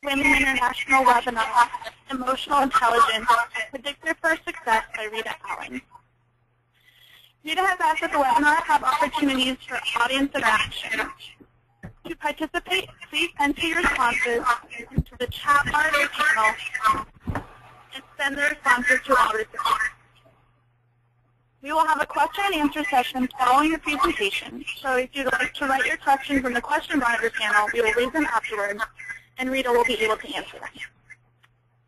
Women International webinar, Emotional Intelligence, Predictor for Success by Rita Allen. Rita has asked that the webinar have opportunities for audience interaction. To participate, please enter your responses into the chat bar of your channel and send the responses to all recipients. We will have a question and answer session following the presentation, so if you'd like to write your questions in the question bar of your panel, we will read them afterwards, and Rita will be able to answer them.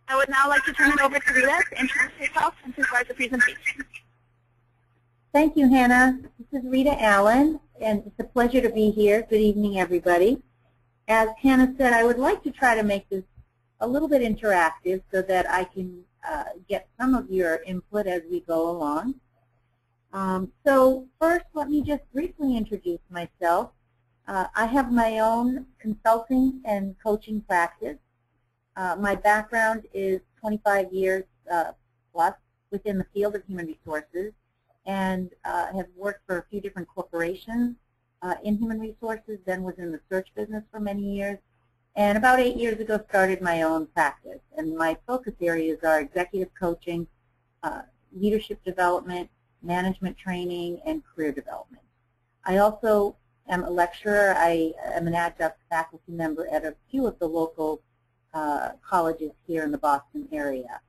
I would now like to turn it over to Rita to introduce herself and to start the presentation. Thank you, Hannah. This is Rita Allen, and it's a pleasure to be here. Good evening, everybody. As Hannah said, I would like to try to make this a little bit interactive so that I can get some of your input as we go along. So first, let me just briefly introduce myself. I have my own consulting and coaching practice. My background is 25 years plus within the field of human resources, and have worked for a few different corporations in human resources, then was in the search business for many years, and about 8 years ago started my own practice. And my focus areas are executive coaching, leadership development, management training, and career development. I also am a lecturer. I am an adjunct faculty member at a few of the local colleges here in the Boston area.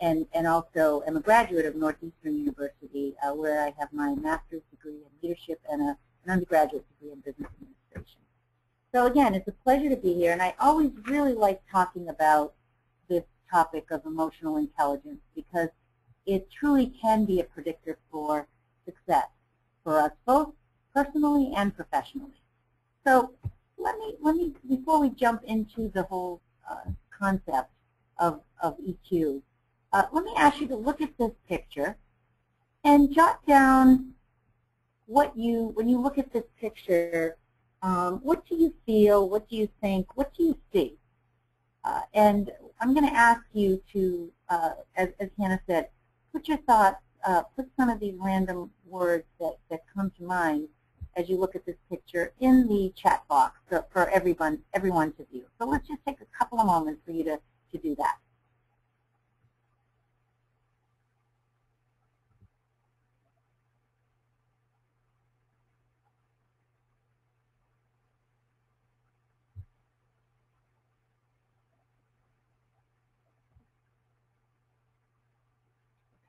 And also am a graduate of Northeastern University, where I have my master's degree in leadership and an undergraduate degree in business administration. So again, it's a pleasure to be here, and I always really like talking about this topic of emotional intelligence because it truly can be a predictor for success for us both personally and professionally. So let me before we jump into the whole concept of EQ, let me ask you to look at this picture and jot down when you look at this picture, what do you feel, what do you think, what do you see? And I'm going to ask you to, as Hannah said, put your thoughts, put some of these random words that come to mind as you look at this picture in the chat box for everyone to view. So let's just take a couple of moments for you to do that.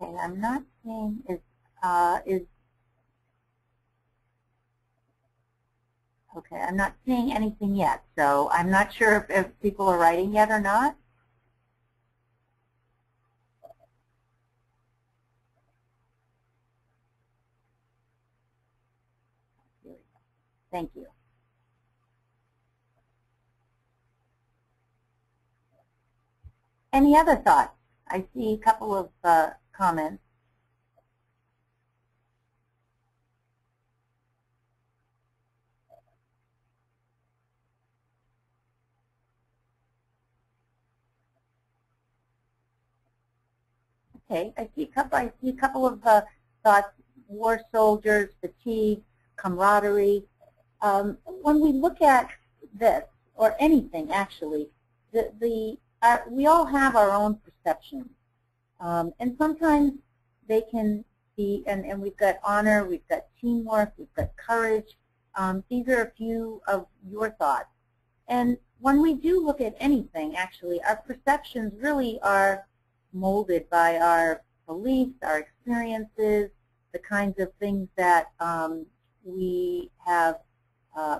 Okay, I'm not seeing okay, I'm not seeing anything yet, so I'm not sure if people are writing yet or not. Here we go. Thank you. Any other thoughts? I see a couple of comments. Okay, I see a couple of thoughts: war soldiers, fatigue, camaraderie. When we look at this, or anything actually, we all have our own perceptions, and sometimes they can be. And we've got honor, we've got teamwork, we've got courage. These are a few of your thoughts. And when we do look at anything, actually, our perceptions really are molded by our beliefs, our experiences, the kinds of things that we have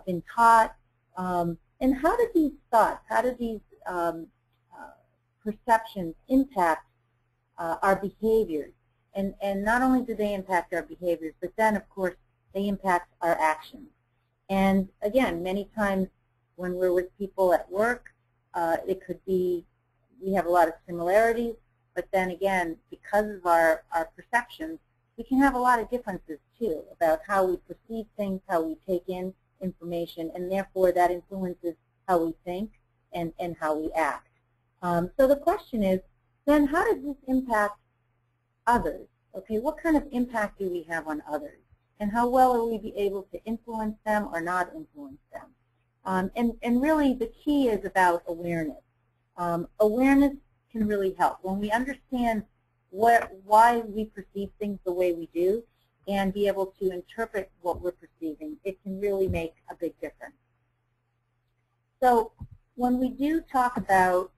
been taught. And how do these thoughts, how do these perceptions impact our behaviors? And not only do they impact our behaviors, but then, of course, they impact our actions. And again, many times when we're with people at work, it could be we have a lot of similarities, but then again, because of our perceptions, we can have a lot of differences too about how we perceive things, how we take in information, and therefore that influences how we think and how we act. So the question is, then how does this impact others? Okay, what kind of impact do we have on others? And how well are we be able to influence them or not influence them? And really the key is about awareness. Awareness can really help. When we understand why we perceive things the way we do and be able to interpret what we're perceiving, it can really make a big difference. So when we do talk about,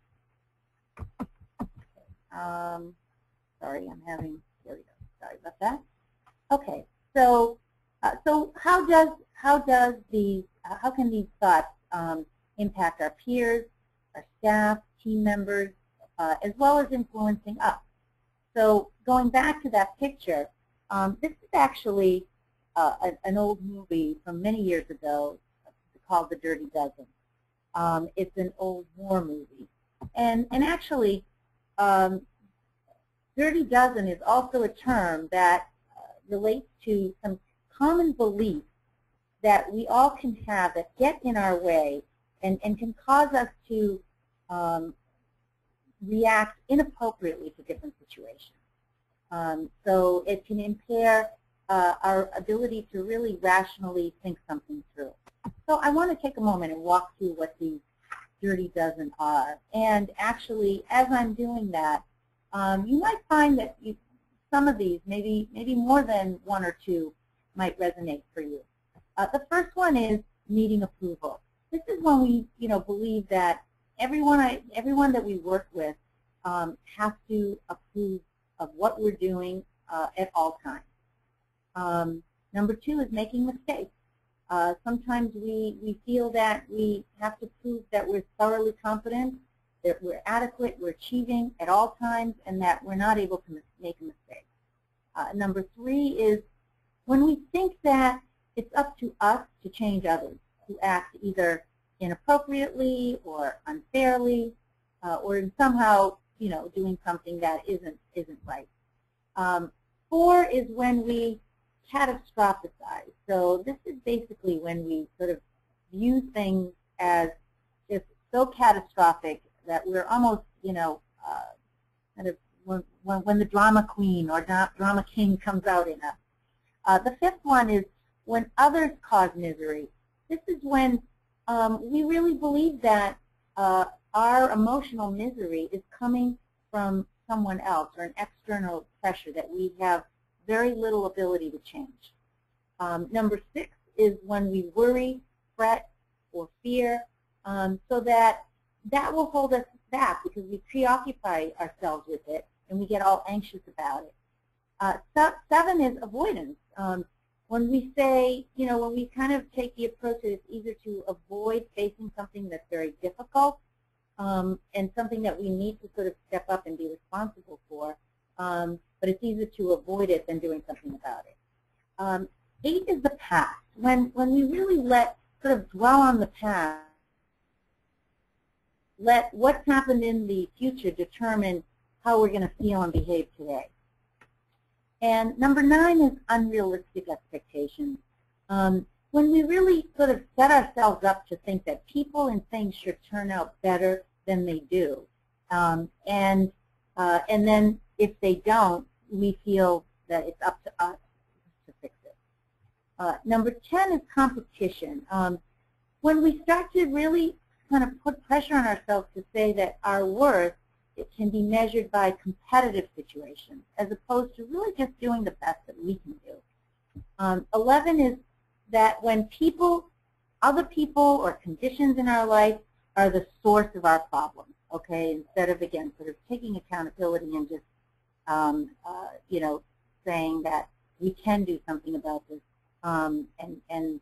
sorry, I'm having, there we go, sorry about that. Okay, so how can these thoughts impact our peers, our staff, team members, as well as influencing us? So going back to that picture, this is actually an old movie from many years ago called The Dirty Dozen. It's an old war movie. And actually, Dirty Dozen is also a term that relates to some common beliefs that we all can have that get in our way and can cause us to react inappropriately to different situations. So it can impair our ability to really rationally think something through. So I want to take a moment and walk through what these Dirty Dozen are. And actually, as I'm doing that, you might find that some of these, maybe more than one or two, might resonate for you. The first one is needing approval. This is when we, believe that everyone that we work with has to approve of what we're doing at all times. Number two is making mistakes. Sometimes we feel that we have to prove that we're thoroughly competent, that we're adequate, we're achieving at all times, and that we're not able to make a mistake. Number three is when we think that it's up to us to change others who act either inappropriately or unfairly, or in somehow doing something that isn't right. Four is when we catastrophize. So this is basically when we sort of view things as just so catastrophic that we're almost, kind of when the drama queen or drama king comes out in us. The fifth one is when others cause misery. This is when we really believe that our emotional misery is coming from someone else or an external pressure that we have very little ability to change. Number six is when we worry, fret, or fear, so that will hold us back because we preoccupy ourselves with it and we get all anxious about it. Seven is avoidance. When we say, when we kind of take the approach that it's easier to avoid facing something that's very difficult and something that we need to sort of step up and be responsible for, but it's easier to avoid it than doing something about it. 8 is the past. When we really sort of dwell on the past, let what's happened in the future determine how we're going to feel and behave today. And number 9 is unrealistic expectations. When we really sort of set ourselves up to think that people and things should turn out better than they do, and then if they don't, we feel that it's up to us to fix it. Number 10 is competition. When we start to really kind of put pressure on ourselves to say that our worth, it can be measured by competitive situations as opposed to really just doing the best that we can do. 11 is that when other people or conditions in our life are the source of our problems, okay, instead of, again, sort of taking accountability and just, saying that we can do something about this and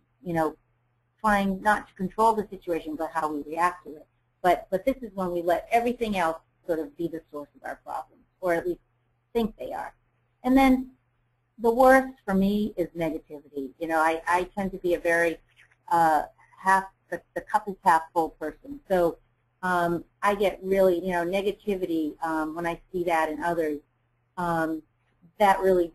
trying not to control the situation but how we react to it. But this is when we let everything else sort of be the source of our problems, or at least think they are. And then the worst for me is negativity. I tend to be a very the cup is half full person. So I get really, negativity when I see that in others. That really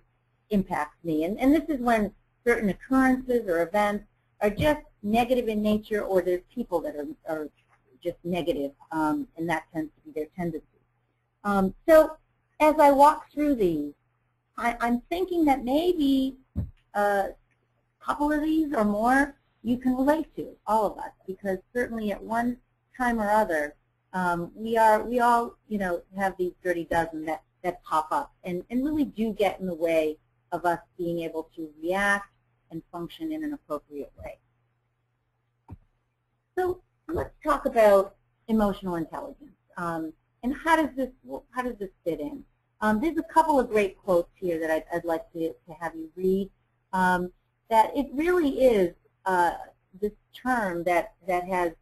impacts me. And this is when certain occurrences or events are just negative in nature, or there's people that are just negative, and that tends to be their tendency. So as I walk through these, I'm thinking that maybe a couple of these or more you can relate to, all of us, because certainly at one time or other we all, have these dirty dozen that pop up and really do get in the way of us being able to react and function in an appropriate way. So let's talk about emotional intelligence and how does this fit in? There's a couple of great quotes here that I'd like to have you read. That it really is this term that has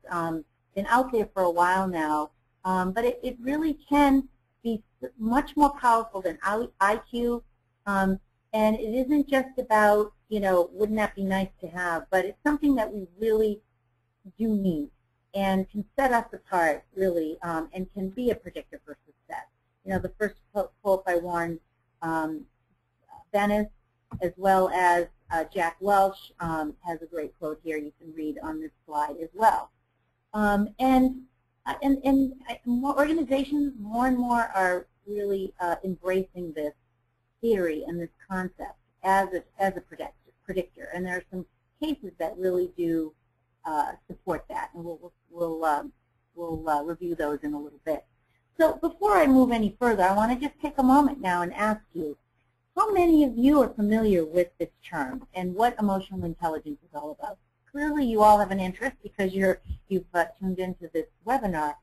been out there for a while now, but it really can be much more powerful than IQ, and it isn't just about, wouldn't that be nice to have, but it's something that we really do need and can set us apart, really, and can be a predictor for success. The first quote by Warren Bennis, as well as Jack Welch, has a great quote here you can read on this slide as well. And more organizations, more and more, are really embracing this theory and this concept as a predictor. And there are some cases that really do support that, and we'll review those in a little bit. So before I move any further, I want to just take a moment now and ask you, how many of you are familiar with this term and what emotional intelligence is all about? Clearly, you all have an interest because you've tuned into this webinar.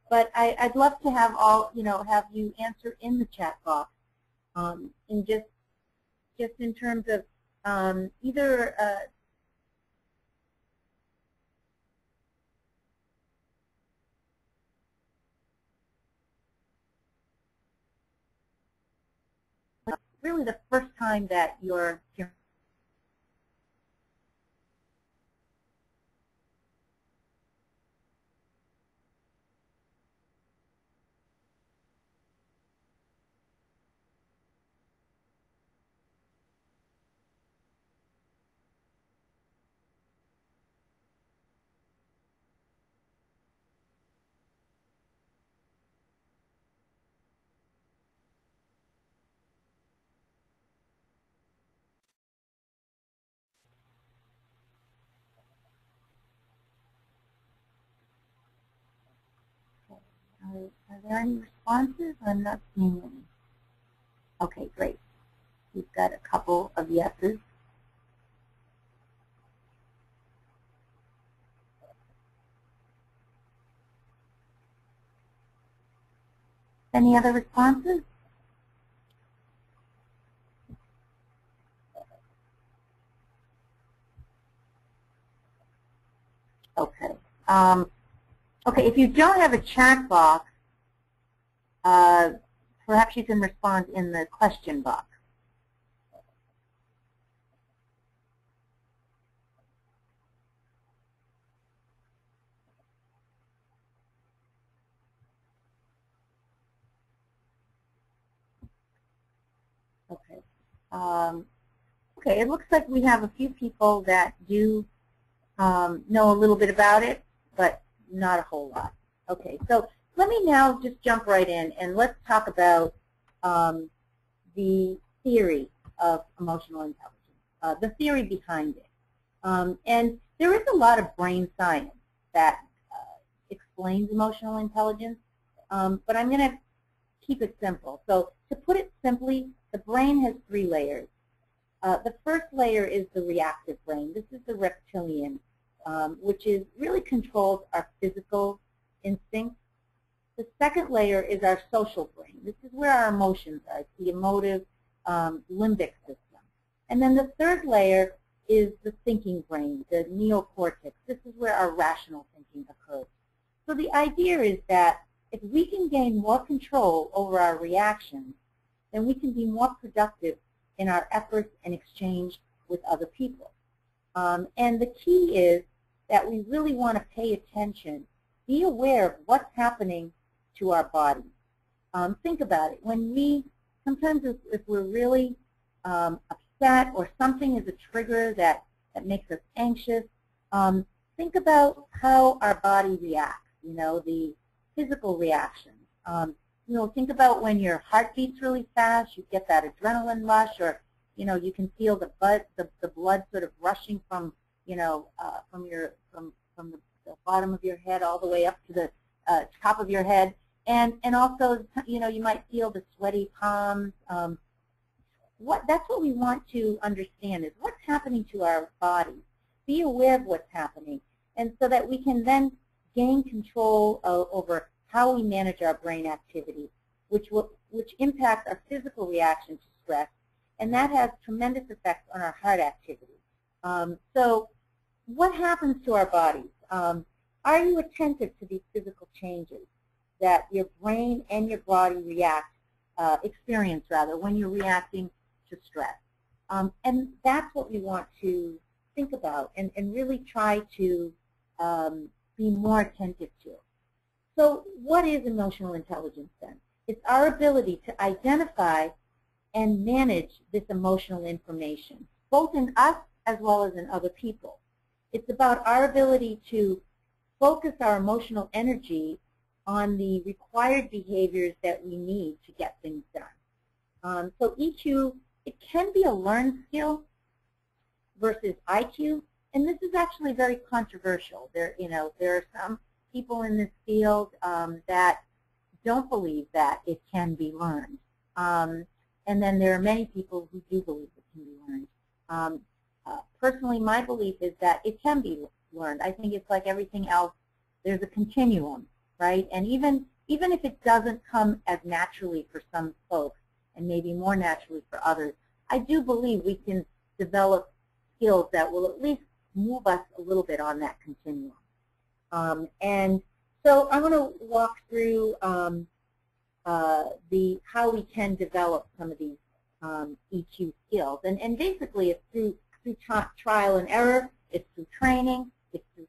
But I'd love to have have you answer in the chat box, in just in terms of either. Really the first time that you're hearing. Are there any responses? I'm not seeing any. Okay, great. We've got a couple of yeses. Any other responses? Okay. Okay, if you don't have a chat box, perhaps you can respond in the question box. Okay. Okay, it looks like we have a few people that do know a little bit about it, but not a whole lot. Okay, so let me now just jump right in and let's talk about the theory of emotional intelligence, the theory behind it. And there is a lot of brain science that explains emotional intelligence, but I'm going to keep it simple. So to put it simply, the brain has 3 layers. The first layer is the reactive brain. This is the reptilian, which really controls our physical instincts. The second layer is our social brain. This is where our emotions are, it's the emotive limbic system. And then the third layer is the thinking brain, the neocortex. This is where our rational thinking occurs. So the idea is that if we can gain more control over our reactions, then we can be more productive in our efforts and exchange with other people. And the key is that we really want to pay attention, be aware of what's happening to our body. Think about it. Sometimes if we're really upset or something is a trigger that makes us anxious, think about how our body reacts, the physical reactions. Think about when your heart beats really fast, you get that adrenaline rush, or you can feel the blood sort of rushing from from the bottom of your head all the way up to the top of your head, and also, you might feel the sweaty palms. That's what we want to understand is what's happening to our bodies. Be aware of what's happening, and so that we can then gain control over how we manage our brain activity, which impacts our physical reaction to stress, and that has tremendous effects on our heart activity. So what happens to our bodies? Are you attentive to these physical changes that your brain and your body experience when you're reacting to stress? And that's what we want to think about and really try to be more attentive to. So what is emotional intelligence then? It's our ability to identify and manage this emotional information, both in us as well as in other people. It's about our ability to focus our emotional energy on the required behaviors that we need to get things done. So EQ, it can be a learned skill versus IQ, and this is actually very controversial. There are some people in this field that don't believe that it can be learned. And then there are many people who do believe it can be learned. Personally, my belief is that it can be learned. I think it's like everything else. There's a continuum, right? And even if it doesn't come as naturally for some folks, and maybe more naturally for others, I do believe we can develop skills that will at least move us a little bit on that continuum. And so I'm going to walk through how we can develop some of these EQ skills. And basically it's through trial and error, it's through training, it's through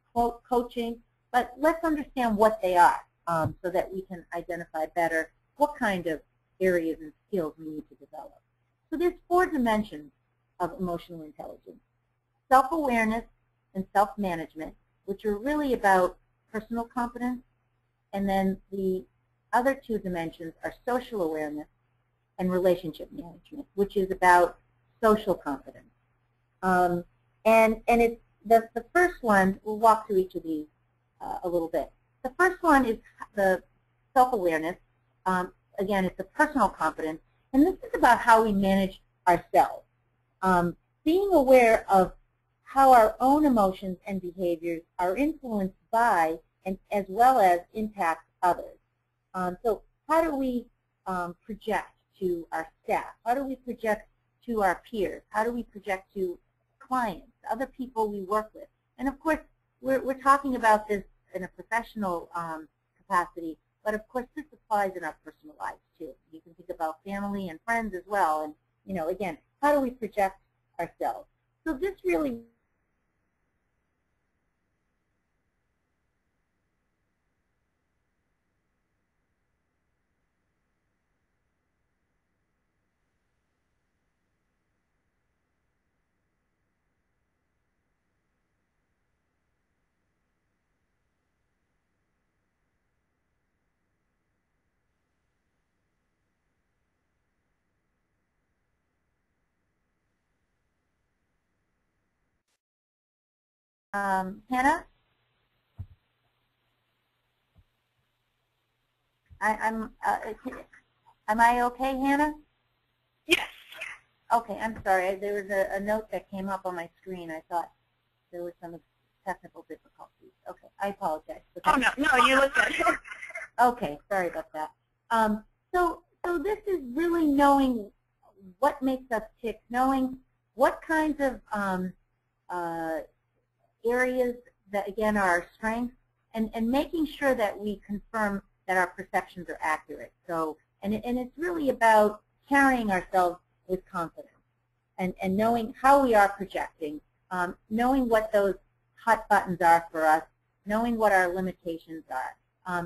coaching, but let's understand what they are so that we can identify better what kind of areas and skills we need to develop. So there's 4 dimensions of emotional intelligence: self-awareness and self-management, which are really about personal competence, and then the other 2 dimensions are social awareness and relationship management, which is about social competence. And it's the first one, we'll walk through each of these a little bit. The first one is the self-awareness. Again, it's a personal competence, and this is about how we manage ourselves. Being aware of how our own emotions and behaviors are influenced by and as well as impact others. So how do we project to our staff? How do we project to our peers? How do we project to clients, other people we work with? And of course, we're talking about this in a professional capacity, but of course this applies in our personal lives too. You can think about family and friends as well, and again, how do we project ourselves? So this really Hannah? Am I okay, Hannah? Yes. Okay, I'm sorry. There was a note that came up on my screen. I thought there were some technical difficulties. Okay, I apologize. Oh, no, you look good. Okay, sorry about that. So this is really knowing what makes us tick, knowing what kinds of areas that, again, are our strengths, and making sure that we confirm that our perceptions are accurate. So, and it's really about carrying ourselves with confidence and knowing how we are projecting, knowing what those hot buttons are for us, knowing what our limitations are.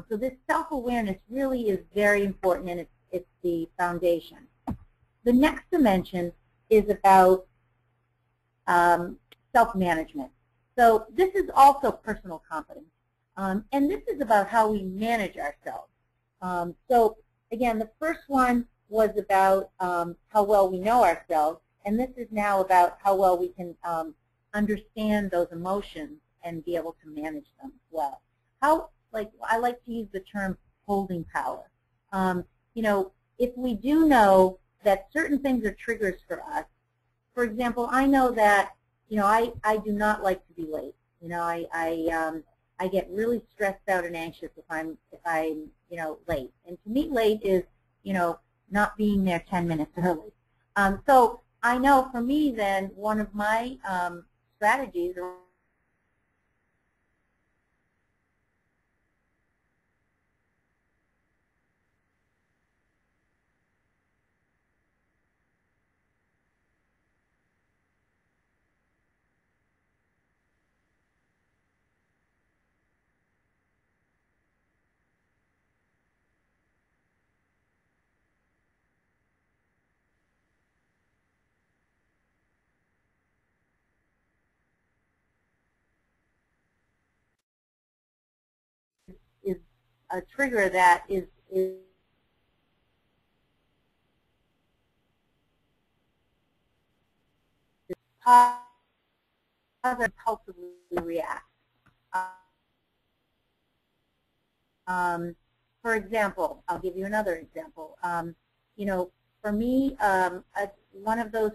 So this self-awareness really is very important, and it's the foundation. The next dimension is about self-management. So this is also personal competence, and this is about how we manage ourselves. So again, the first one was about how well we know ourselves, and this is now about how well we can understand those emotions and be able to manage them as well. I like to use the term holding power. You know, if we do know that certain things are triggers for us, for example, I know that, you know, I do not like to be late. You know, I get really stressed out and anxious if I'm you know, late. And to me, late is, you know, not being there 10 minutes early. So I know for me then one of my strategies is a trigger that is impulsively react. For example, I'll give you another example. You know, for me, one of those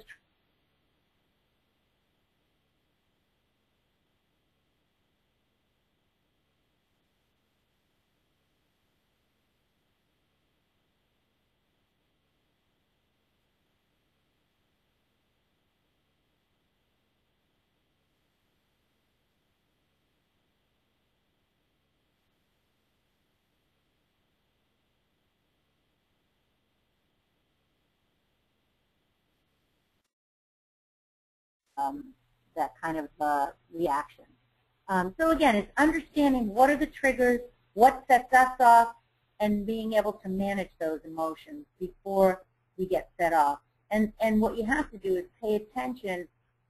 that kind of reaction. So again, it's understanding what are the triggers, what sets us off, and being able to manage those emotions before we get set off. And what you have to do is pay attention.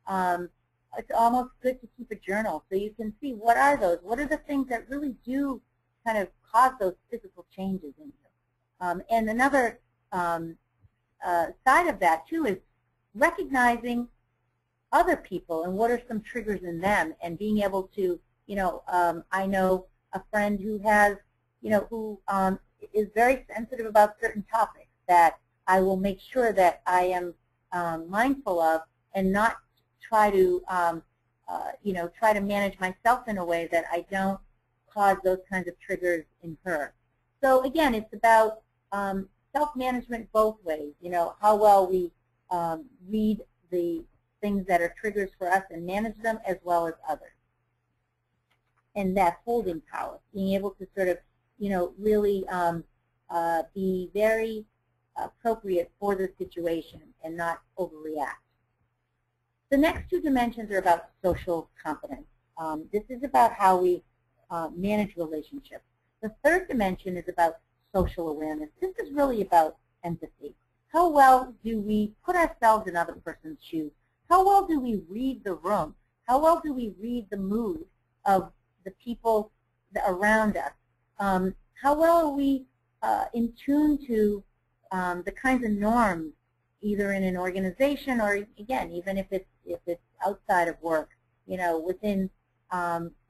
It's almost good to keep a journal so you can see what are those, what are the things that really do kind of cause those physical changes in you. And another side of that too is recognizing other people and what are some triggers in them, and being able to, you know, I know a friend who has, you know, who is very sensitive about certain topics that I will make sure that I am mindful of and not try to, you know, try to manage myself in a way that I don't cause those kinds of triggers in her. So again, it's about self-management both ways, you know, how well we read the things that are triggers for us and manage them, as well as others. And that holding power, being able to sort of, you know, really be very appropriate for the situation and not overreact. The next two dimensions are about social competence. This is about how we manage relationships. The third dimension is about social awareness. This is really about empathy. How well do we put ourselves in other person's shoes? How well do we read the room? How well do we read the mood of the people around us? How well are we in tune to the kinds of norms, either in an organization or, again, even if it's outside of work, you know, within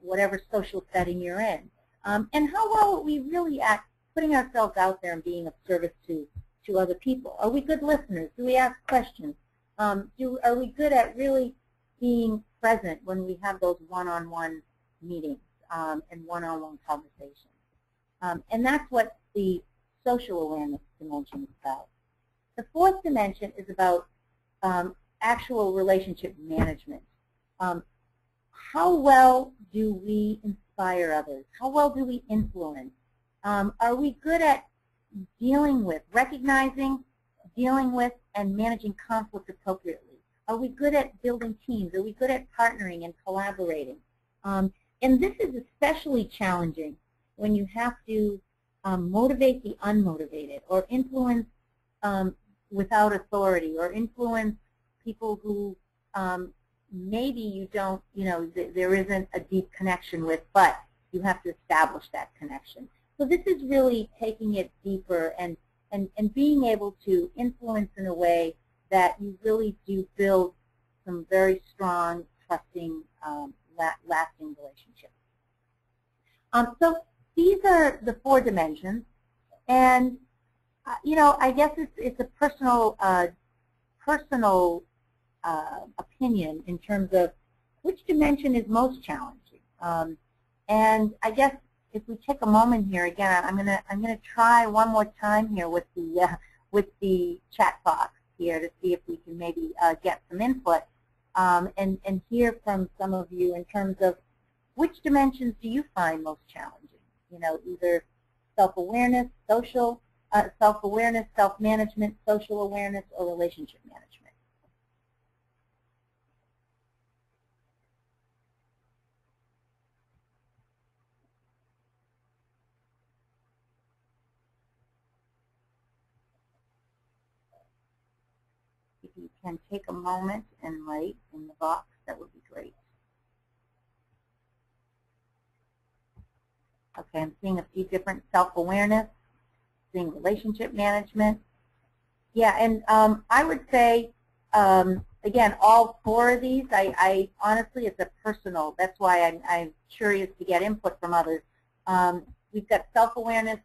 whatever social setting you're in? And how well are we really at putting ourselves out there and being of service to other people? Are we good listeners? Do we ask questions? Are we good at really being present when we have those one-on-one meetings and one-on-one conversations? And that's what the social awareness dimension is about. The fourth dimension is about actual relationship management. How well do we inspire others? How well do we influence? Are we good at dealing with, recognizing, dealing with, and managing conflict appropriately? Are we good at building teams? Are we good at partnering and collaborating? And this is especially challenging when you have to motivate the unmotivated, or influence without authority, or influence people who maybe you don't, you know, there isn't a deep connection with, but you have to establish that connection. So this is really taking it deeper and being able to influence in a way that you really do build some very strong, trusting, lasting relationships. So these are the four dimensions. And I guess it's a personal opinion in terms of which dimension is most challenging. And I guess if we take a moment here again, I'm gonna try one more time here with the chat box here to see if we can maybe get some input and hear from some of you in terms of which dimensions do you find most challenging? Either self-awareness, self-awareness, self-management, social awareness, or relationship management. If you can take a moment and write in the box, that would be great. Okay, I'm seeing a few different self-awareness, seeing relationship management. Yeah, and I would say, again, all four of these, I honestly, it's a personal, that's why I'm curious to get input from others. We've got self-awareness,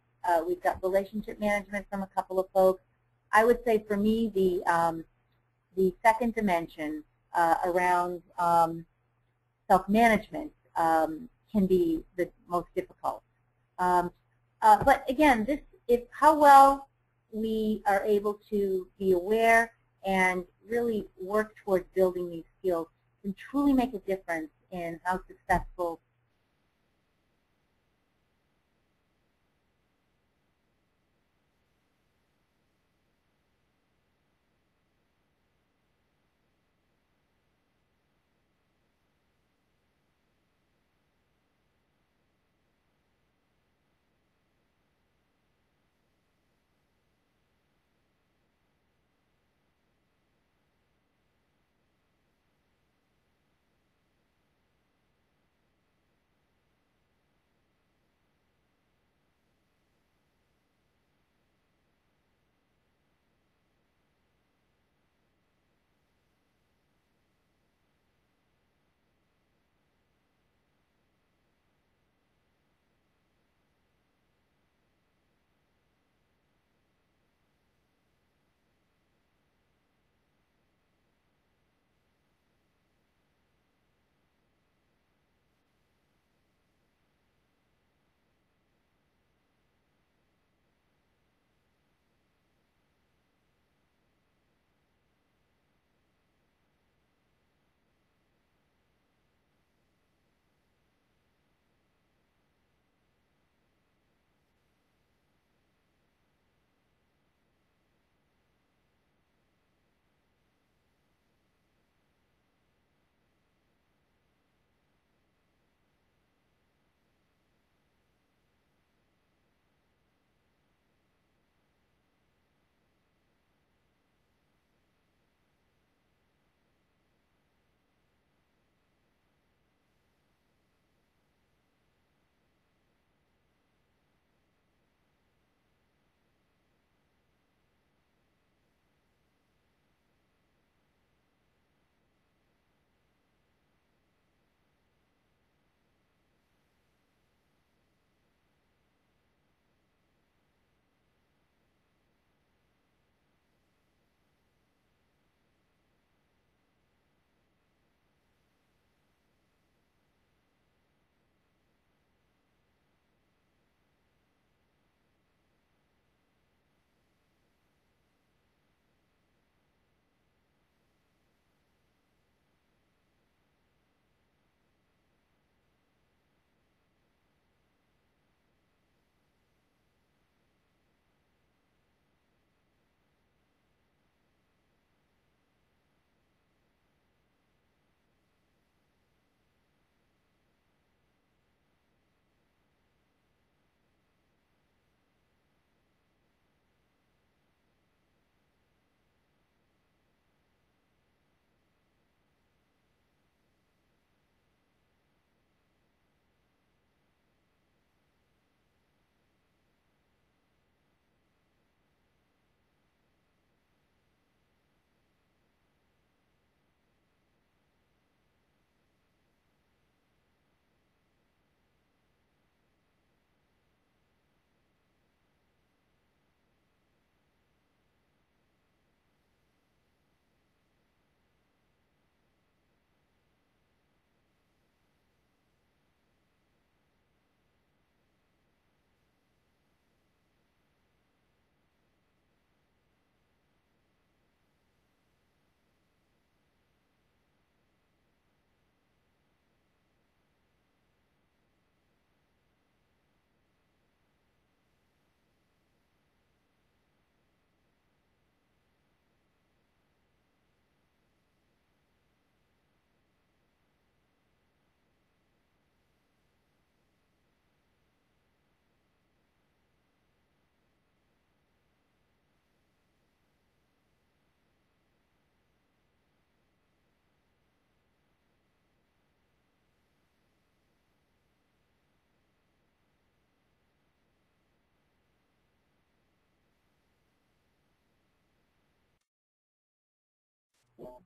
we've got relationship management from a couple of folks. I would say for me, the second dimension around self-management can be the most difficult. But again, this is how well we are able to be aware and really work towards building these skills can truly make a difference in how successful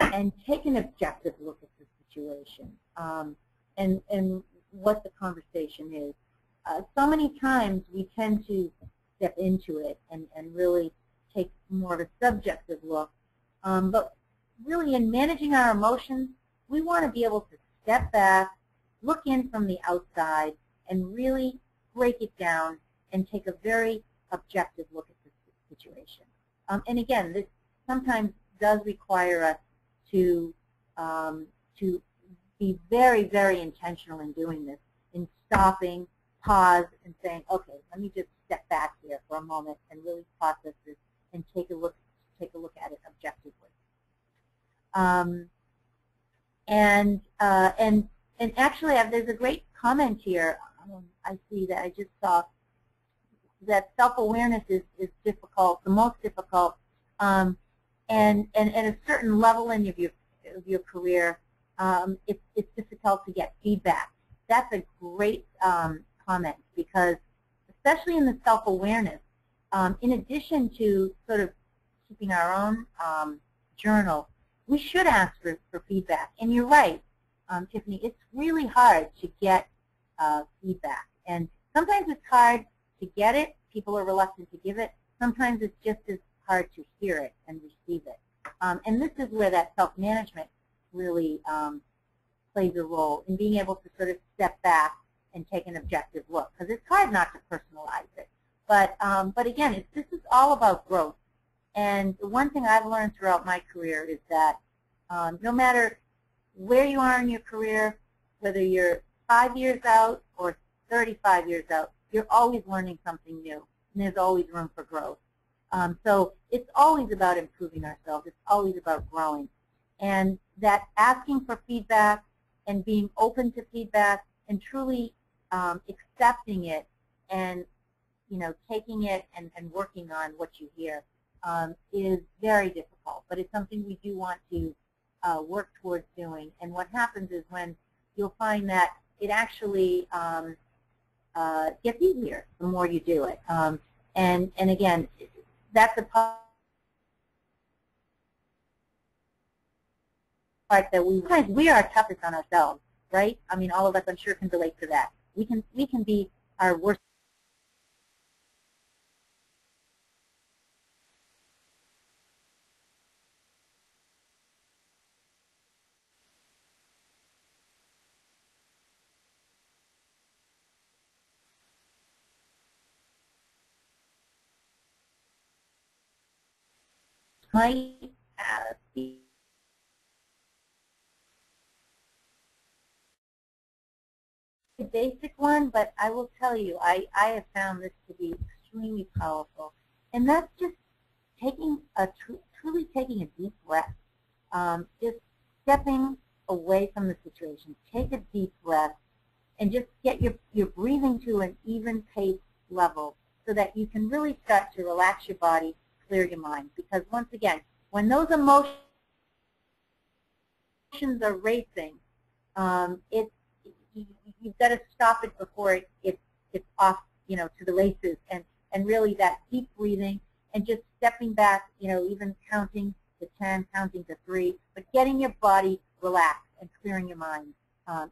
and take an objective look at the situation and what the conversation is. So many times we tend to step into it and really take more of a subjective look. But really in managing our emotions, we want to be able to step back, look in from the outside, and really break it down and take a very objective look at the situation. And again, this sometimes does require us to be very, very intentional in doing this, in stopping, pause, and saying, okay, let me just step back here for a moment and really process this and take a look at it objectively. And actually, there's a great comment here. I see that I just saw that self-awareness is difficult, the most difficult, and at a certain level in your career, it's difficult to get feedback. That's a great comment, because especially in the self-awareness, in addition to sort of keeping our own journal, we should ask for feedback. And you're right, Tiffany, it's really hard to get feedback. And sometimes it's hard to get it. People are reluctant to give it. Sometimes it's just as hard to hear it and receive it. And this is where that self-management really plays a role in being able to sort of step back and take an objective look, because it's hard not to personalize it. But again, this is all about growth. And the one thing I've learned throughout my career is that no matter where you are in your career, whether you're 5 years out or 35 years out, you're always learning something new, and there's always room for growth. So it's always about improving ourselves. It's always about growing. And that asking for feedback and being open to feedback and truly accepting it and taking it and working on what you hear is very difficult. But it's something we do want to work towards doing. And what happens is when you'll find that it actually gets easier the more you do it. And again, that's a part that we are toughest on ourselves, right? I mean, all of us, I'm sure, can relate to that. We can be our worst. Might be a basic one, but I will tell you, I have found this to be extremely powerful. And that's just truly taking a deep breath. Just stepping away from the situation. Take a deep breath and just get your breathing to an even pace level so that you can really start to relax your body, clear your mind. Because once again, when those emotions are racing, you've got to stop it before it's off, to the races. And really that deep breathing and just stepping back, even counting to 10, counting to 3, but getting your body relaxed and clearing your mind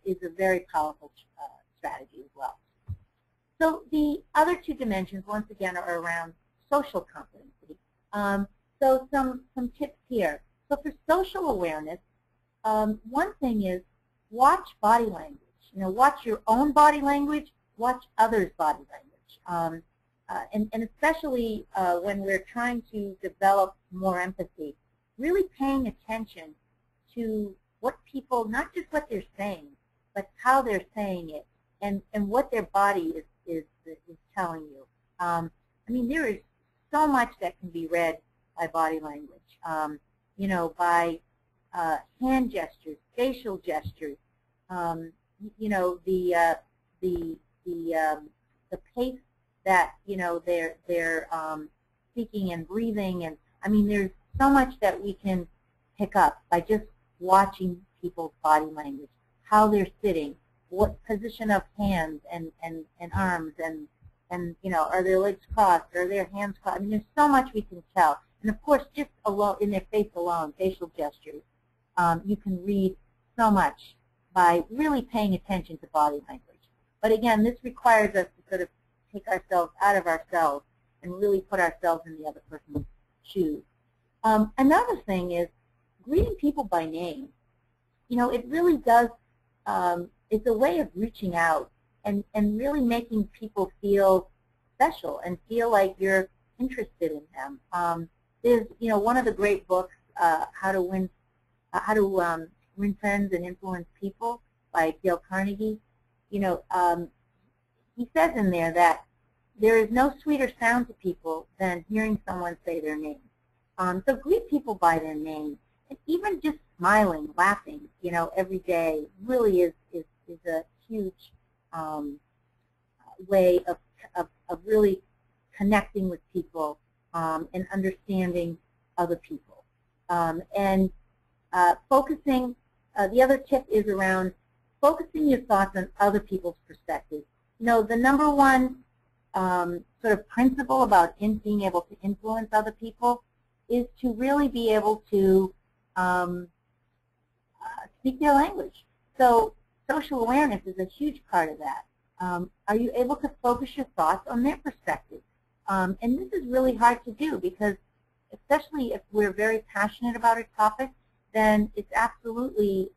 is a very powerful strategy as well. So the other two dimensions, once again, are around social competency. So some tips here. So for social awareness, one thing is watch body language. Watch your own body language, watch others' body language. And especially when we're trying to develop more empathy, really paying attention to what people, not just what they're saying, but how they're saying it and what their body is telling you. I mean, there is so much that can be read by body language, by hand gestures, facial gestures, the pace that they're speaking and breathing, and I mean, there's so much that we can pick up by just watching people's body language, how they're sitting, what position of hands and arms, and are their legs crossed, are their hands crossed? I mean, there's so much we can tell. And of course, just alone in their face alone, facial gestures, you can read so much by really paying attention to body language. But again, this requires us to sort of take ourselves out of ourselves and really put ourselves in the other person's shoes. Another thing is greeting people by name. You know, it really does, it's a way of reaching out and really making people feel special and feel like you're interested in them. There's, you know, one of the great books, How to Win Friends and Influence People by Dale Carnegie. You know, he says in there that there is no sweeter sound to people than hearing someone say their name. So greet people by their name, and even just smiling, laughing, you know, every day really is a huge way of really connecting with people and understanding other people. And focusing, the other tip is around focusing your thoughts on other people's perspectives. You know, the number one sort of principle about being able to influence other people is to really be able to speak their language. So social awareness is a huge part of that. Are you able to focus your thoughts on their perspective? And this is really hard to do because, especially if we're very passionate about a topic, then it's absolutely,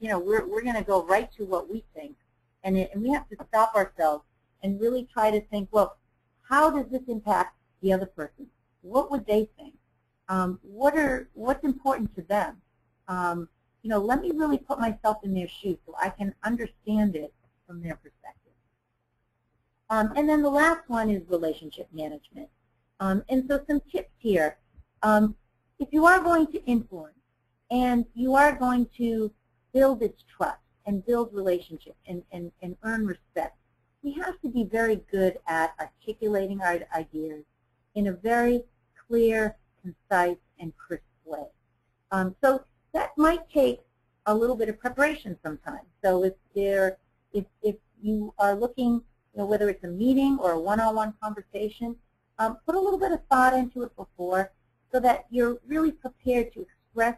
you know, we're going to go right to what we think. And we have to stop ourselves and really try to think, well, how does this impact the other person? What would they think? What's important to them? You know, let me really put myself in their shoes so I can understand it from their perspective. And then the last one is relationship management. And so some tips here. If you are going to influence and you are going to build this trust and build relationship and earn respect, we have to be very good at articulating our ideas in a very clear, concise, and crisp way. So that might take a little bit of preparation sometimes. So if you are looking, you know, whether it's a meeting or a one-on-one conversation, put a little bit of thought into it before so that you're really prepared to express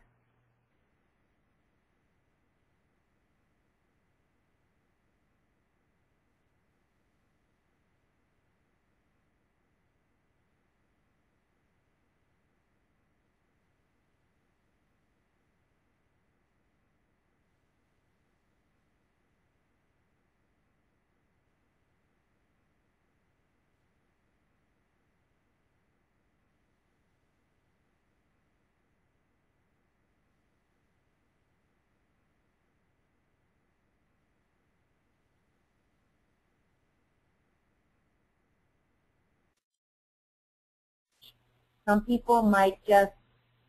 Some people might just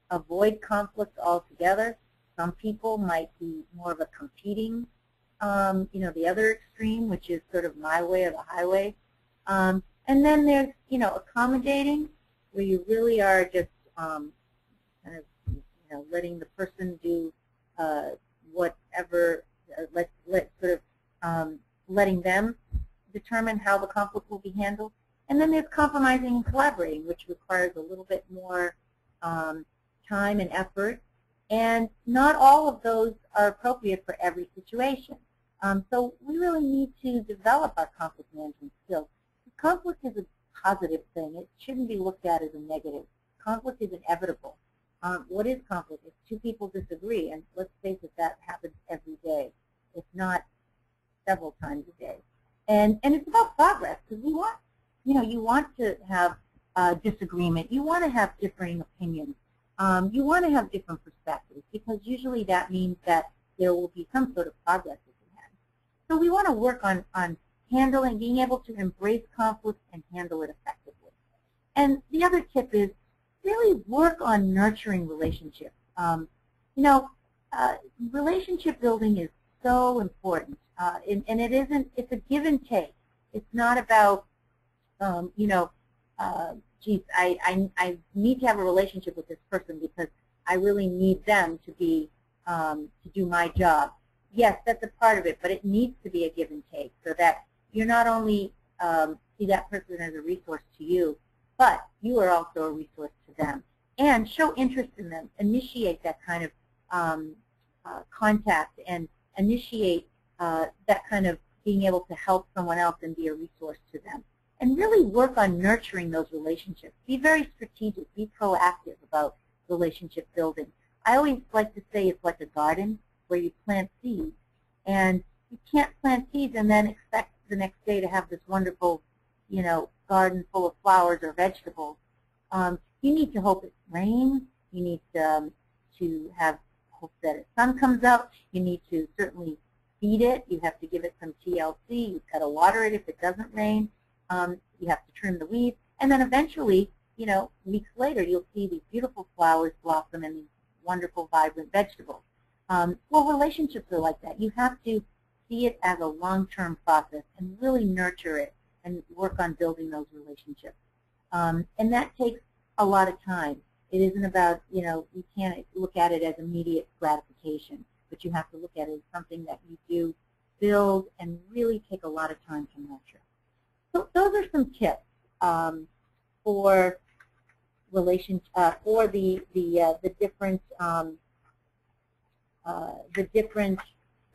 avoid conflict altogether. Some people might be more of a competing, you know, the other extreme, which is sort of my way or the highway. And then there's, you know, accommodating, where you really are just kind of, you know, letting the person do whatever, letting them determine how the conflict will be handled. And then there's compromising and collaborating, which requires a little bit more time and effort. And not all of those are appropriate for every situation. So we really need to develop our conflict management skills. Conflict is a positive thing. It shouldn't be looked at as a negative. Conflict is inevitable. What is conflict? If two people disagree, and let's face it, that happens every day, if not several times a day. And it's about progress, because we want, you know, you want to have disagreement. You want to have differing opinions. You want to have different perspectives, because usually that means that there will be some sort of progress at the end. So we want to work on handling, being able to embrace conflict and handle it effectively. And the other tip is really work on nurturing relationships. You know, relationship building is so important, and it isn't, it's a give and take. It's not about, you know, geez, I need to have a relationship with this person because I really need them to be, to do my job. Yes, that's a part of it, but it needs to be a give and take so that you're not only see that person as a resource to you, but you are also a resource to them. And show interest in them. Initiate that kind of contact and initiate that kind of being able to help someone else and be a resource to them. And really work on nurturing those relationships. Be very strategic. Be proactive about relationship building. I always like to say it's like a garden where you plant seeds. And you can't plant seeds and then expect the next day to have this wonderful, garden full of flowers or vegetables. You need to hope it rains. You need to have hope that the sun comes out. You need to certainly feed it. You have to give it some TLC. You've got to water it if it doesn't rain. You have to trim the weeds. And then eventually, weeks later, you'll see these beautiful flowers blossom and these wonderful, vibrant vegetables. Well, relationships are like that. You have to see it as a long-term process and really nurture it and work on building those relationships. And that takes a lot of time. It isn't about, you can't look at it as immediate gratification, but you have to look at it as something that you do build and really take a lot of time to nurture. So those are some tips for the different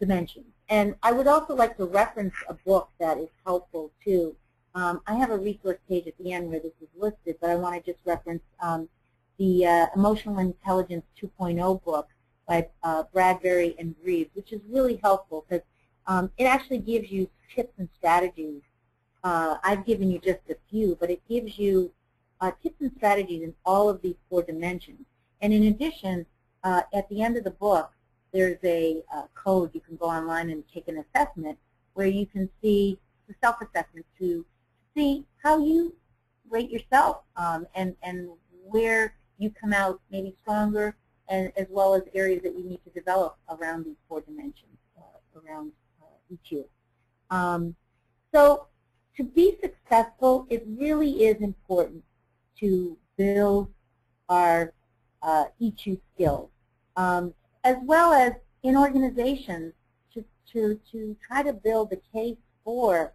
dimensions. And I would also like to reference a book that is helpful too. I have a resource page at the end where this is listed, but I want to just reference the Emotional Intelligence 2.0 book by Bradbury and Greaves, which is really helpful because it actually gives you tips and strategies. I've given you just a few, but it gives you tips and strategies in all of these 4 dimensions. And in addition, at the end of the book, there's a code. You can go online and take an assessment where you can see the self-assessment to see how you rate yourself and where you come out maybe stronger, and as well as areas that you need to develop around these 4 dimensions, around EQ. So to be successful, it really is important to build our EQ skills, as well as in organizations to try to build the case for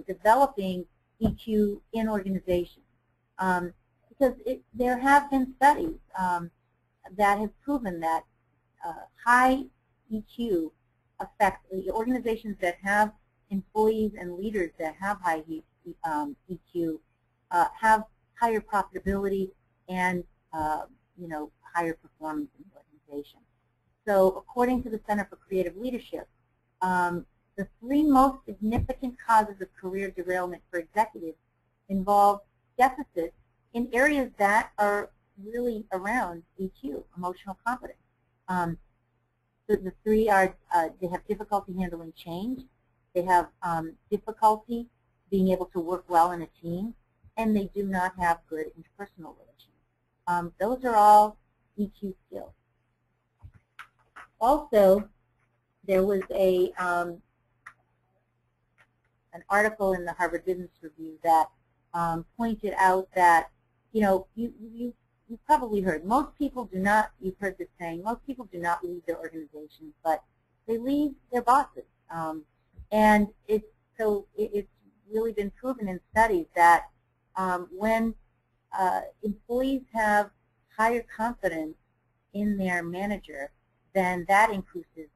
developing EQ in organizations. Because there have been studies that have proven that high EQ affects the organizations that have employees and leaders that have high EQ have higher profitability and higher performance in the organization. So according to the Center for Creative Leadership, the 3 most significant causes of career derailment for executives involve deficits in areas that are really around EQ, emotional competence. So the 3 are they have difficulty handling change, they have difficulty being able to work well in a team, and they do not have good interpersonal relations. Those are all EQ skills. Also, there was an article in the Harvard Business Review that pointed out that, you've probably heard, most people do not, you've heard this saying, most people do not leave their organizations, but they leave their bosses. And it's really been proven in studies that when employees have higher confidence in their manager, then that increases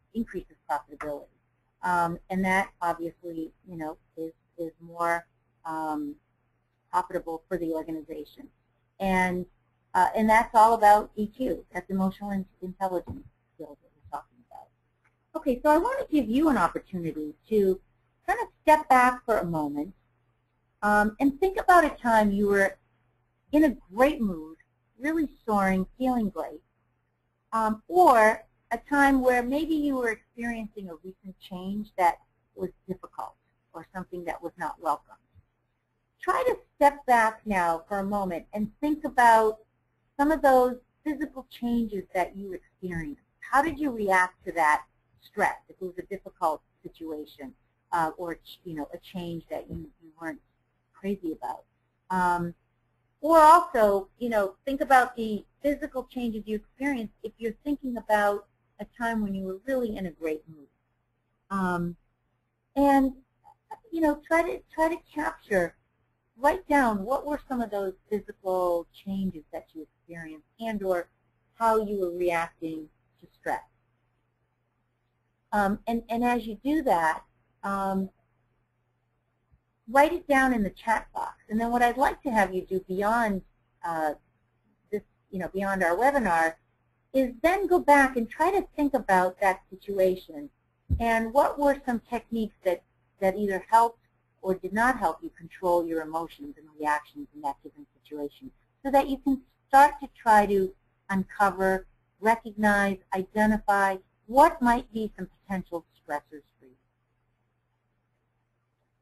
profitability. And that obviously, is more profitable for the organization. And that's all about EQ. That's emotional intelligence skills that we're talking about. Okay, so I want to give you an opportunity to kind of step back for a moment and think about a time you were in a great mood, really soaring, feeling great, or a time where maybe you were experiencing a recent change that was difficult or something that was not welcome. Try to step back now for a moment and think about some of those physical changes that you experienced. How did you react to that stress, if it was a difficult situation or a change that you weren't crazy about? Or also, think about the physical changes you experienced if you're thinking about a time when you were really in a great mood. And try to capture, write down what were some of those physical changes that you experienced and or how you were reacting to stress. And as you do that, write it down in the chat box. And then what I'd like to have you do beyond this, beyond our webinar, is then go back and try to think about that situation and what were some techniques that either helped or did not help you control your emotions and reactions in that given situation, so that you can start to try to uncover, recognize, identify what might be some potential stressors for you.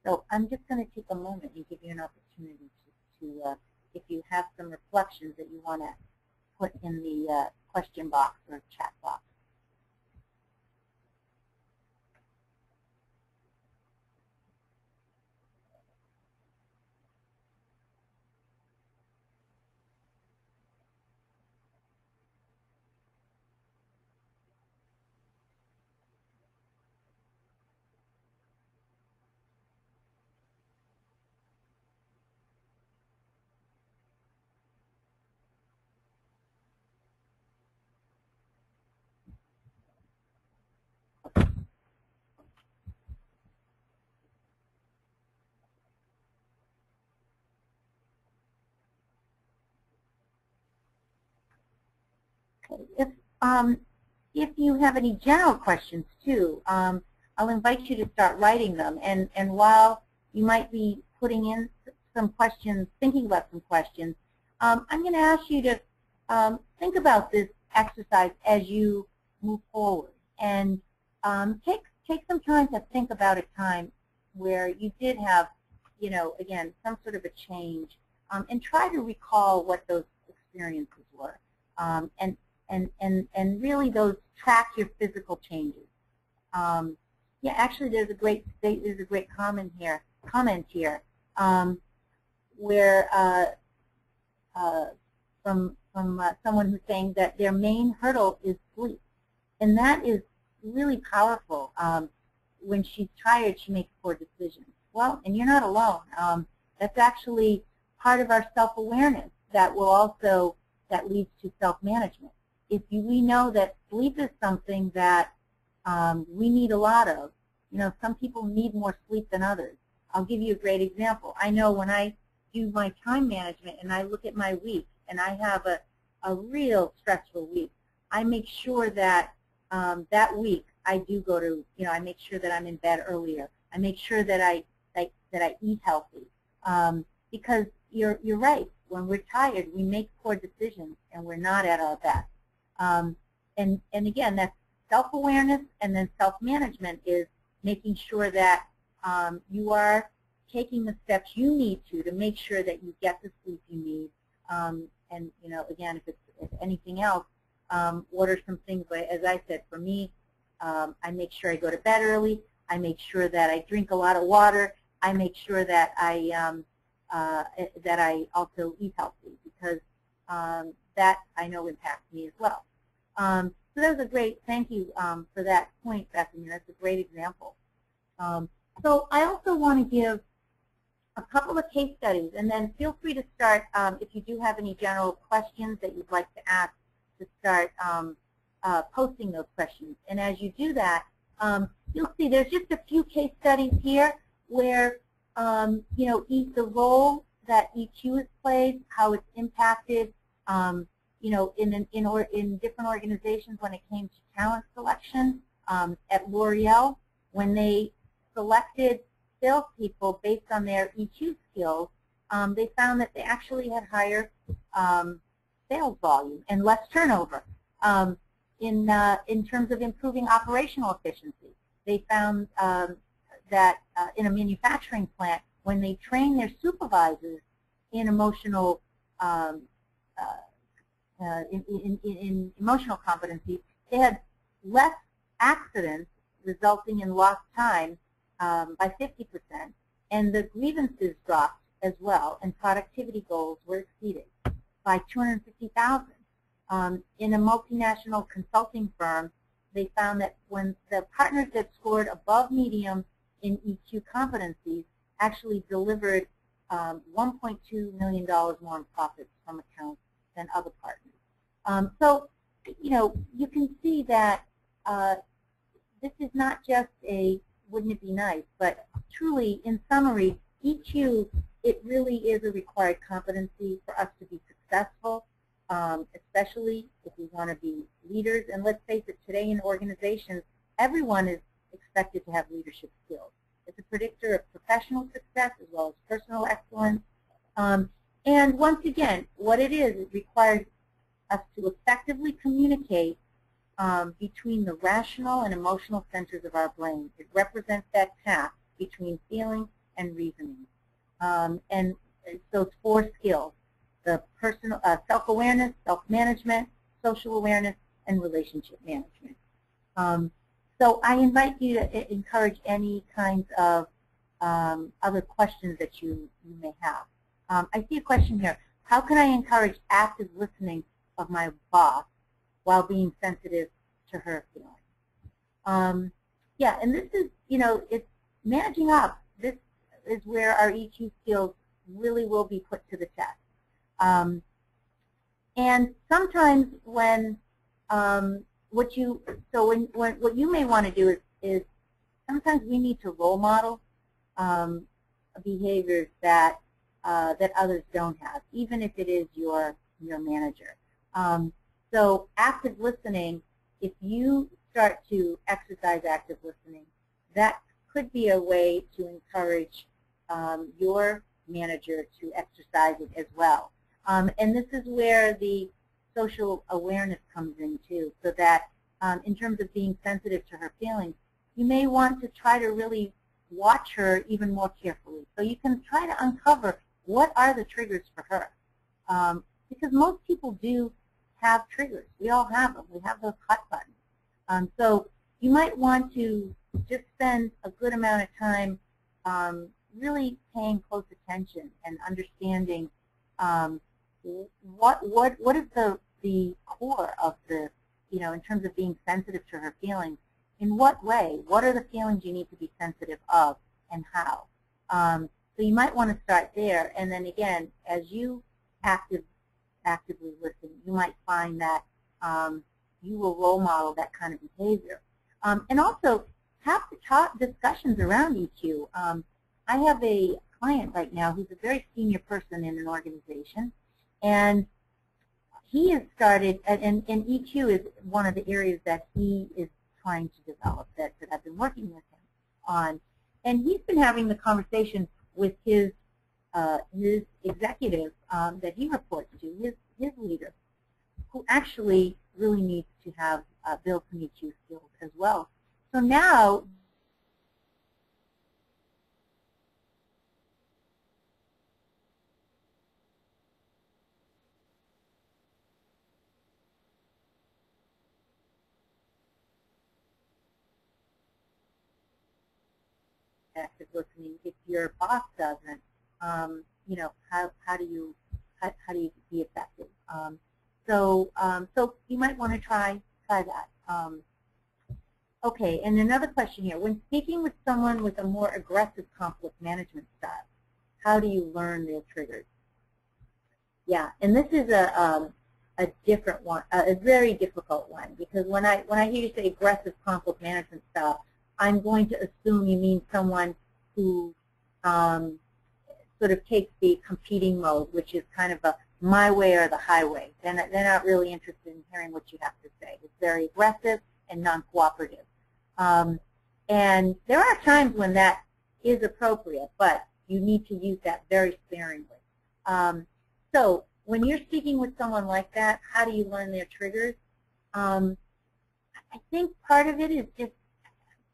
So I'm just going to take a moment and give you an opportunity to if you have some reflections that you want to put in the question box or chat box. If you have any general questions too, I'll invite you to start writing them. And while you might be putting in some questions, thinking about some questions, I'm going to ask you to think about this exercise as you move forward, and take some time to think about a time where you did have, again, some sort of a change, and try to recall what those experiences were. And really track your physical changes. Yeah, actually, there's a great comment here where from someone who's saying that their main hurdle is sleep, and that is really powerful. When she's tired, she makes poor decisions. Well, and you're not alone. That's actually part of our self-awareness that leads to self-management. We know that sleep is something that we need a lot of. Some people need more sleep than others. I'll give you a great example. I know when I do my time management and I look at my week and I have a real stressful week, I make sure that that week I do go to, I make sure that I'm in bed earlier. I make sure that I eat healthy. Because you're right. When we're tired, we make poor decisions and we're not at our best. And again, that's self-awareness, and then self-management is making sure that you are taking the steps you need to make sure that you get the sleep you need. And again, if anything else, what are some things, as I said, for me, I make sure I go to bed early. I make sure that I drink a lot of water. I make sure that I also eat healthy, because that I know impacts me as well. So that was a great, thank you for that point, Bethany. That's a great example. So I also want to give a couple of case studies, and then feel free to start, if you do have any general questions that you'd like to ask, to start posting those questions. And as you do that, you'll see there's just a few case studies here where the role that EQ has played, how it's impacted, in different organizations when it came to talent selection. At L'Oreal, when they selected salespeople based on their EQ skills, they found that they actually had higher sales volume and less turnover. In terms of improving operational efficiency, they found that in a manufacturing plant, when they trained their supervisors in emotional in emotional competency, they had less accidents resulting in lost time by 50%, and the grievances dropped as well, and productivity goals were exceeded by 250,000. In a multinational consulting firm, they found that when the partners that scored above medium in EQ competencies actually delivered $1.2 million more in profits from accounts than other partners. So, you can see that this is not just a wouldn't it be nice, but truly, in summary, EQ, it really is a required competency for us to be successful, especially if we want to be leaders. And let's face it, today in organizations, everyone is expected to have leadership skills. It's a predictor of professional success as well as personal excellence. And once again, what it is, it requires us to effectively communicate between the rational and emotional centers of our brain. It represents that path between feeling and reasoning. And those 4 skills, the personal self-awareness, self-management, social awareness, and relationship management. So I invite you to encourage any kinds of other questions that you may have. I see a question here. How can I encourage active listening of my boss while being sensitive to her feelings? Yeah, and this is, it's managing up. This is where our EQ skills really will be put to the test. And sometimes when what you may want to do is sometimes we need to role model behaviors that that others don't have, even if it is your manager. So active listening, if you start to exercise active listening, that could be a way to encourage your manager to exercise it as well. And this is where the social awareness comes in too, so that in terms of being sensitive to her feelings, you may want to try to really watch her even more carefully. So you can try to uncover what are the triggers for her. Because most people do have triggers. We all have them. We have those hot buttons. So you might want to just spend a good amount of time really paying close attention and understanding what is the core of the, in terms of being sensitive to her feelings. In what way? What are the feelings you need to be sensitive of, and how? So you might want to start there, and then again, as you actively listen, you might find that you will role model that kind of behavior. And also, have to talk discussions around EQ. I have a client right now who's a very senior person in an organization, and he has started, and EQ is one of the areas that he is trying to develop, that I've been working with him on. And he's been having the conversation with his executive that he reports to, his leader, who actually really needs to have build some EQ skills as well. So now, active listening, if your boss doesn't, how do you be effective? So you might want to try that. Okay, and another question here. When speaking with someone with a more aggressive conflict management style, how do you learn their triggers? Yeah, and this is a different one, a very difficult one, because when I hear you say aggressive conflict management style, I'm going to assume you mean someone who sort of takes the competing mode, which is kind of a my way or the highway. They're not really interested in hearing what you have to say. It's very aggressive and non-cooperative. And there are times when that is appropriate, but you need to use that very sparingly. So when you're speaking with someone like that, how do you learn their triggers? I think part of it is just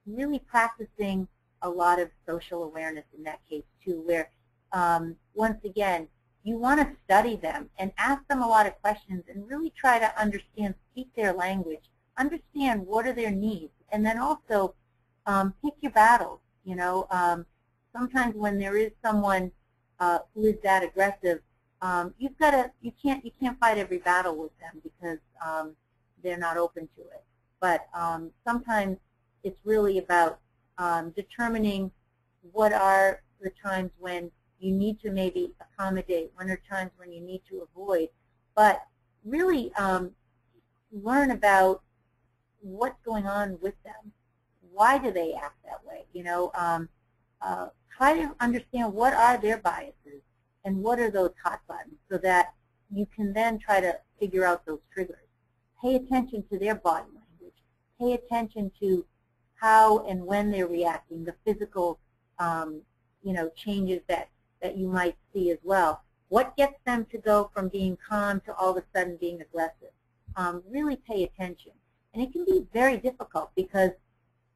really practicing a lot of social awareness in that case too, where once again, you want to study them and ask them a lot of questions and really try to understand, speak their language, understand what are their needs, and then also pick your battles. Sometimes when there is someone who is that aggressive, you can't fight every battle with them because they're not open to it. But sometimes it's really about determining what are the times when you need to maybe accommodate, when are times when you need to avoid, but really learn about what's going on with them. why do they act that way? Try to understand what are their biases and what are those hot buttons so that you can then try to figure out those triggers. Pay attention to their body language. Pay attention to how and when they're reacting, the physical changes that you might see as well. What gets them to go from being calm to all of a sudden being aggressive? Really pay attention. And it can be very difficult because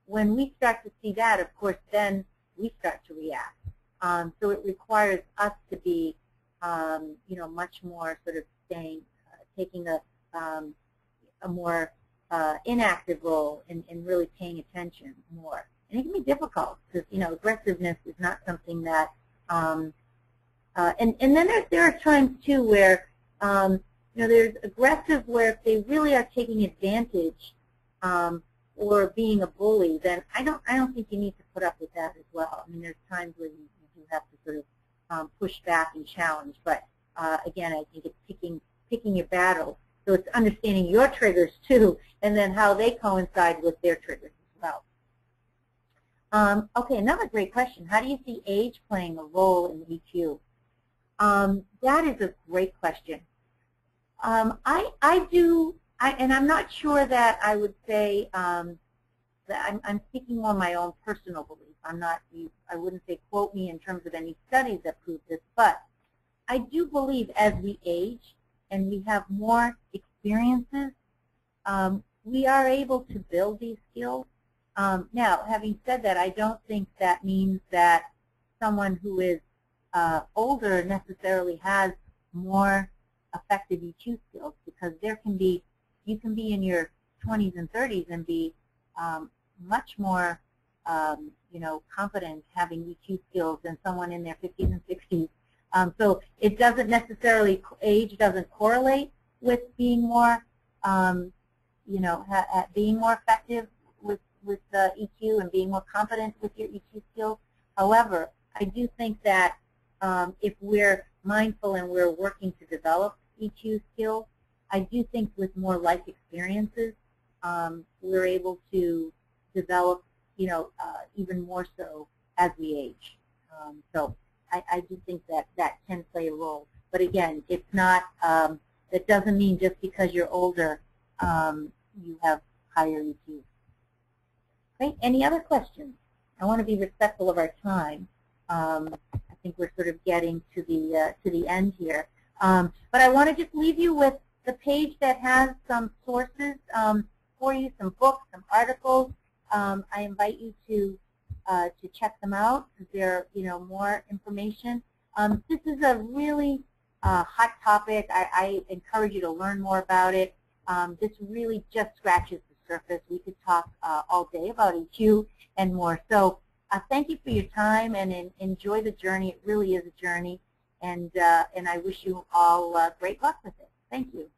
when we start to see that, of course, then we start to react. So it requires us to be, much more sort of taking a more inactive role in really paying attention more. And it can be difficult because, aggressiveness is not something that, and then there are times too where, there's aggressive where if they really are taking advantage or being a bully, then I don't think you need to put up with that as well. I mean, there's times where you do have to sort of push back and challenge, but again, I think it's picking your battles. So it's understanding your triggers too, and then how they coincide with their triggers as well. Okay, another great question. How do you see age playing a role in EQ? That is a great question. And I'm not sure that I would say that I'm speaking on my own personal belief. I wouldn't say quote me in terms of any studies that prove this, but I do believe as we age and we have more experiences, we are able to build these skills. Now, having said that, I don't think that means that someone who is older necessarily has more effective EQ skills, because you can be in your 20s and 30s and be much more confident having EQ skills than someone in their 50s and 60s. So it doesn't necessarily, age doesn't correlate with being more, being more effective with EQ and being more confident with your EQ skills. However, I do think that if we're mindful and we're working to develop EQ skills, I do think with more life experiences, we're able to develop, even more so as we age. So I do think that can play a role. But again, it's not, that doesn't mean just because you're older, you have higher EQ. Great. Any other questions? I want to be respectful of our time. I think we're sort of getting to the end here. But I want to just leave you with the page that has some sources for you, some books, some articles. I invite you to check them out because they're more information. This is a really hot topic. I encourage you to learn more about it. This really just scratches the surface. We could talk all day about EQ and more. So thank you for your time and enjoy the journey. It really is a journey, and I wish you all great luck with it. Thank you.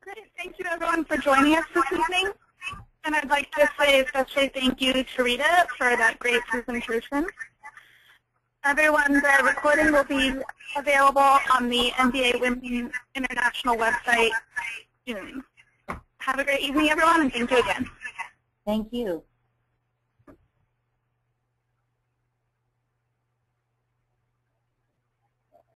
Great. Thank you, everyone, for joining us this evening. And I'd like to say especially thank you to Rita for that great presentation. Everyone, the recording will be available on the NBA Women International website soon. Have a great evening, everyone, and thank you again. Thank you.